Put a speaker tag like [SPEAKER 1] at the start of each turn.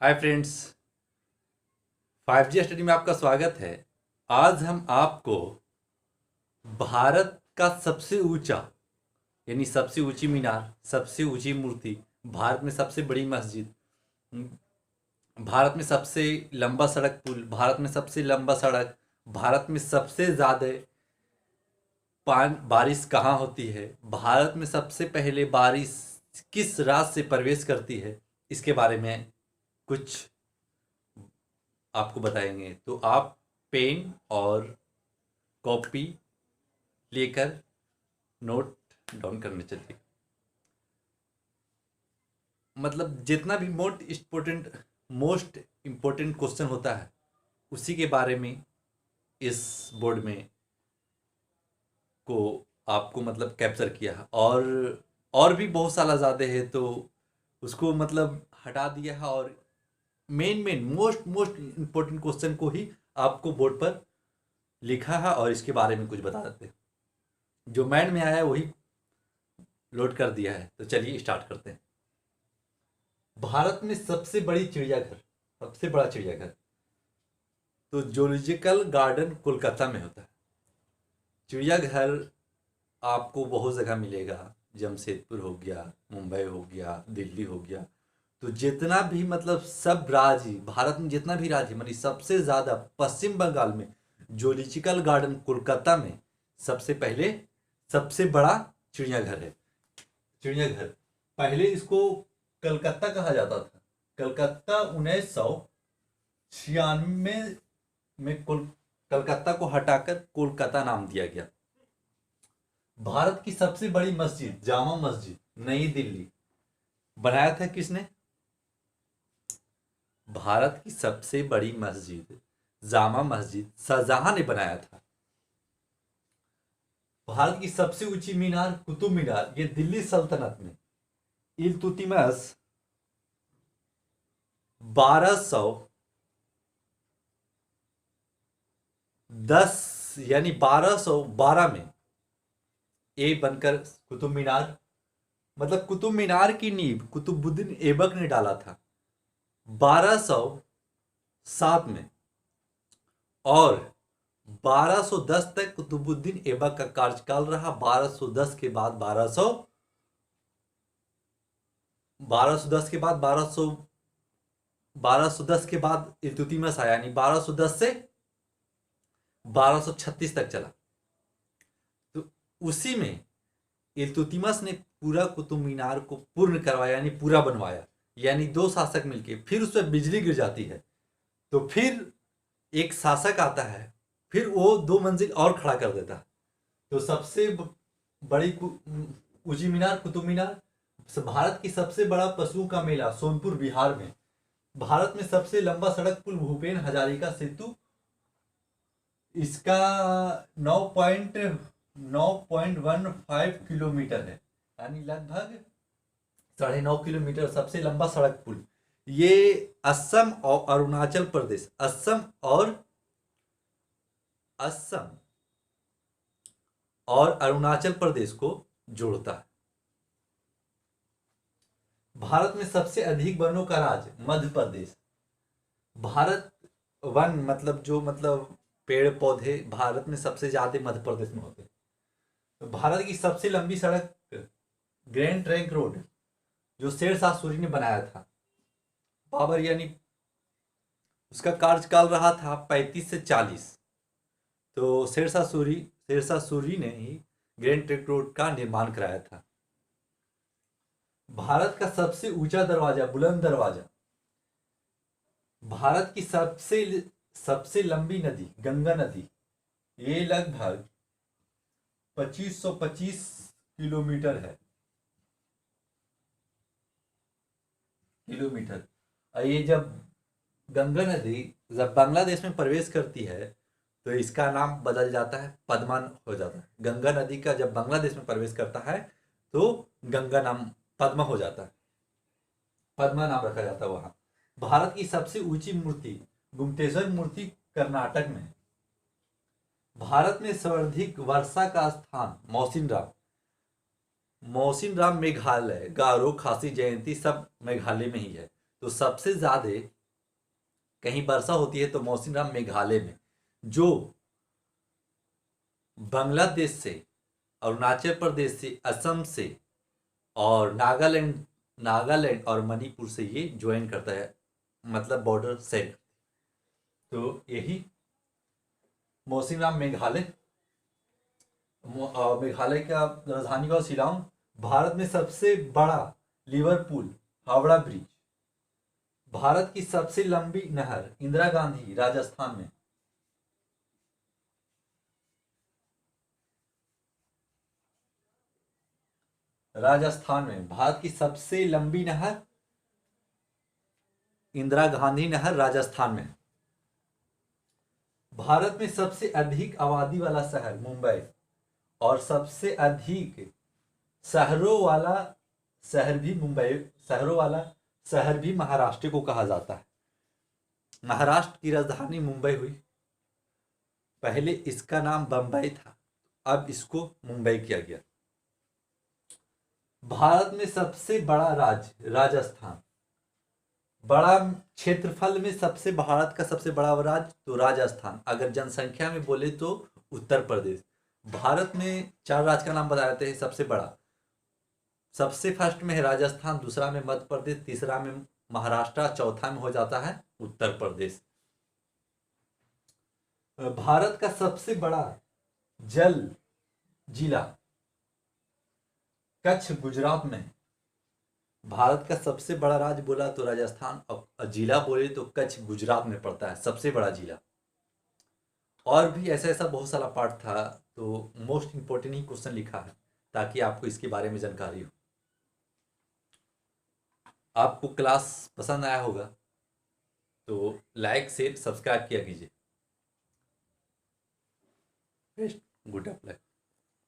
[SPEAKER 1] Hi friends, 5G study में आपका स्वागत है। आज हम आपको भारत का सबसे ऊंचा यानी सबसे ऊंची मीनार, सबसे ऊंची मूर्ति, भारत में सबसे बड़ी मस्जिद, भारत में सबसे लंबा सड़क पुल, भारत में सबसे लंबा सड़क, भारत में सबसे ज़्यादा बारिश कहाँ होती है, भारत में सबसे पहले बारिश किस राज्य से प्रवेश करती है, इसके बारे में कुछ आपको बताएंगे। तो आप पेन और कॉपी लेकर नोट डाउन करने चलिए। मतलब जितना भी मोस्ट इम्पोर्टेंट क्वेश्चन होता है उसी के बारे में इस बोर्ड में को आपको मतलब कैप्चर किया है। और भी बहुत सारा ज़्यादा है तो उसको मतलब हटा दिया है और मेन मोस्ट इम्पोर्टेंट क्वेश्चन को ही आपको बोर्ड पर लिखा है और इसके बारे में कुछ बता देते हैं। जो माइंड में आया है वही लोड कर दिया है। तो चलिए स्टार्ट करते हैं। भारत में सबसे बड़ी चिड़ियाघर, सबसे बड़ा चिड़ियाघर तो जूलॉजिकल गार्डन कोलकाता में होता है। चिड़ियाघर आपको बहुत जगह मिलेगा, जमशेदपुर हो गया, मुंबई हो गया, दिल्ली हो गया। तो जितना भी मतलब सब राज्य, भारत में जितना भी राज्य मतलब सबसे ज़्यादा पश्चिम बंगाल में जूलॉजिकल गार्डन कोलकाता में सबसे पहले सबसे बड़ा चिड़ियाघर है। चिड़ियाघर पहले इसको कलकत्ता कहा जाता था। कलकत्ता 1996 में कलकत्ता को हटाकर कोलकाता नाम दिया गया। भारत की सबसे बड़ी मस्जिद जामा मस्जिद नई दिल्ली बनाया था किसने? भारत की सबसे बड़ी मस्जिद जामा मस्जिद शाहजहां ने बनाया था। भारत की सबसे ऊंची मीनार कुतुब मीनार, ये दिल्ली सल्तनत में इल्तुतमिश 1210 यानी 1212 में ए बनकर कुतुब मीनार, मतलब कुतुब मीनार की नींव कुतुबुद्दीन ऐबक ने डाला था 1207 में और 1210 तक कुतुबुद्दीन ऐबक का कार्यकाल रहा। 1210 के बाद 1210 के बाद 1210 के बाद इल्तुतमिश आया, यानी 1210 से 1236 तक चला। तो उसी में इल्तुतमिश ने पूरा कुतुब मीनार को पूर्ण करवाया, यानी पूरा बनवाया। यानी दो शासक मिलके फिर उस पर बिजली गिर जाती है तो फिर एक शासक आता है, फिर वो 2 मंजिल और खड़ा कर देता है। तो सबसे बड़ी ऊंची मीनार कुतुब मीनार। भारत की सबसे बड़ा पशुओं का मेला सोनपुर बिहार में। भारत में सबसे लंबा सड़क पुल भूपेन हजारिका सेतु, इसका 9.15 किलोमीटर है, यानी लगभग 9.5 किलोमीटर सबसे लंबा सड़क पुल। ये असम और अरुणाचल प्रदेश, असम और अरुणाचल प्रदेश को जोड़ता है। भारत में सबसे अधिक वनों का राज्य मध्य प्रदेश। भारत वन मतलब जो मतलब पेड़ पौधे भारत में सबसे ज्यादा मध्य प्रदेश में होते हैं। तो भारत की सबसे लंबी सड़क ग्रैंड ट्रंक रोड जो शेरशाह सूरी ने बनाया था। बाबर यानी उसका कार्यकाल रहा था 35 से 40। तो शेरशाह सूरी ने ही ग्रैंड ट्रंक रोड का निर्माण कराया था। भारत का सबसे ऊंचा दरवाजा बुलंद दरवाजा। भारत की सबसे लंबी नदी गंगा नदी, ये लगभग 2525 किलोमीटर है। और ये जब गंगा नदी जब बांग्लादेश में प्रवेश करती है तो इसका नाम बदल जाता है, पद्मा हो जाता है। गंगा नदी का जब बांग्लादेश में प्रवेश करता है तो गंगा नाम पद्मा हो जाता है, पद्मा नाम रखा जाता है वहां। भारत की सबसे ऊंची मूर्ति गुम्टेश्वर मूर्ति कर्नाटक में। भारत में सर्वाधिक वर्षा का स्थान मौसिनराम मेघालय, गारो, खासी, जयंती सब मेघालय में ही है। तो सबसे ज़्यादा कहीं वर्षा होती है तो मौसिनराम मेघालय में, जो बांग्लादेश से, अरुणाचल प्रदेश से, असम से और नागालैंड और मणिपुर से ये ज्वाइन करता है, मतलब बॉर्डर सेट। तो यही मौसिनराम मेघालय। मेघालय का राजधानी का शिलांग। भारत में सबसे बड़ा लिवरपूल हावड़ा ब्रिज। भारत की सबसे लंबी नहर इंदिरा गांधी, राजस्थान में। राजस्थान में भारत की सबसे लंबी नहर इंदिरा गांधी नहर, राजस्थान में। भारत में सबसे अधिक आबादी वाला शहर मुंबई, और सबसे अधिक शहरों वाला शहर भी मुंबई, शहरों वाला शहर भी महाराष्ट्र को कहा जाता है। महाराष्ट्र की राजधानी मुंबई हुई। पहले इसका नाम बंबई था, अब इसको मुंबई किया गया। भारत में सबसे बड़ा राज्य राजस्थान। बड़ा क्षेत्रफल में सबसे, भारत का सबसे बड़ा राज्य तो राजस्थान। अगर जनसंख्या में बोले तो उत्तर प्रदेश। भारत में 4 राज्य का नाम बता देते हैं सबसे बड़ा। सबसे फर्स्ट में है राजस्थान, दूसरा में मध्य प्रदेश, तीसरा में महाराष्ट्र, चौथा में हो जाता है उत्तर प्रदेश। भारत का सबसे बड़ा जल जिला कच्छ, गुजरात में। भारत का सबसे बड़ा राज्य बोला तो राजस्थान, और जिला बोले तो कच्छ, गुजरात में पड़ता है, सबसे बड़ा जिला। और भी ऐसा ऐसा बहुत सारा पार्ट था, तो मोस्ट इंपोर्टेंट ही क्वेश्चन लिखा है ताकि आपको इसके बारे में जानकारी हो। आपको क्लास पसंद आया होगा तो लाइक शेयर सब्सक्राइब किया कीजिए। Good apply.